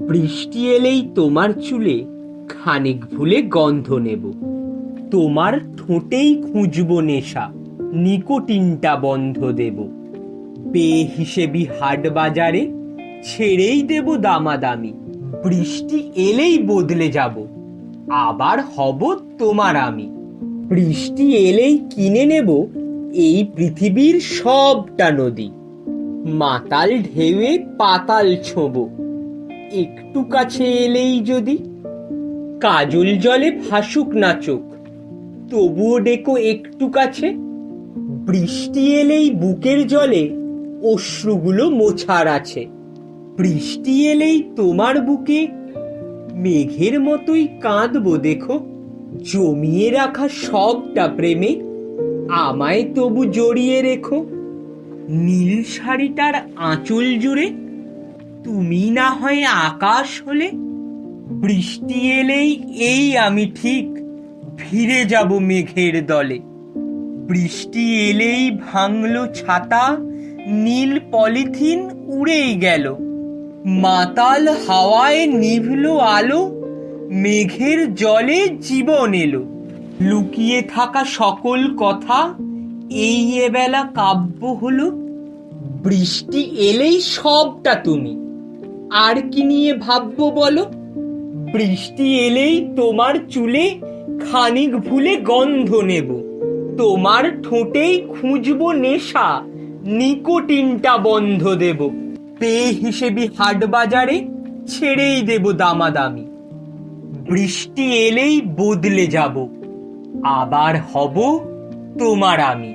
বৃষ্টি এলেই তোমার চুলে খানিক ভুলে গন্ধ নেব, তোমার ঠোঁটেই খুঁজব নেশা, নিকোটিনটা বন্ধ দেব। বেহিসেবি হাট বাজারে ছেড়েই দেব দামাদামি, বৃষ্টি এলেই বদলে যাব, আবার হব তোমার আমি। বৃষ্টি এলেই কিনে নেব এই পৃথিবীর সবটা নদী, মাতাল ঢেউয়ে পাতাল ছোঁব, একটু কাছে এলেই যদি। কাজল জলে ভাসুক না চোখ, তবুও ডেকো একটু কাছে, বৃষ্টি এলেই বুকের জলে অশ্রুগুলো মোছার আছে। বৃষ্টি এলেই তোমার বুকে মেঘের মতোই কাঁদবো দেখো, জমিয়ে রাখা সবটা প্রেমে আমায় তবু জড়িয়ে রেখো। নীল শাড়িটার আঁচল জুড়ে তুমি না হয় আকাশ হলে, বৃষ্টি এলেই এই আমি ঠিক ফিরে যাব মেঘের দলে। বৃষ্টি এলেই ভাঙলো ছাতা, নীল পলিথিন উড়েই গেল, মাতাল হাওয়ায় নিভলো আলো, মেঘের জলে জীবন এলো। লুকিয়ে থাকা সকল কথা এই এবেলা কাব্য হলো, বৃষ্টি এলেই সবটা তুমি, আর কি নিয়ে ভাববো বলো। বৃষ্টি এলেই তোমার চুলে খানিক ভুলে গন্ধ নেব, তোমার ঠোঁটেই খুঁজবো নেশা, নিকোটিনটা বন্ধ দেব। বেহিসেবি হাট বাজারে ছেড়েই দেব দামাদামি, বৃষ্টি এলেই বদলে যাব, আবার হব তোমার আমি।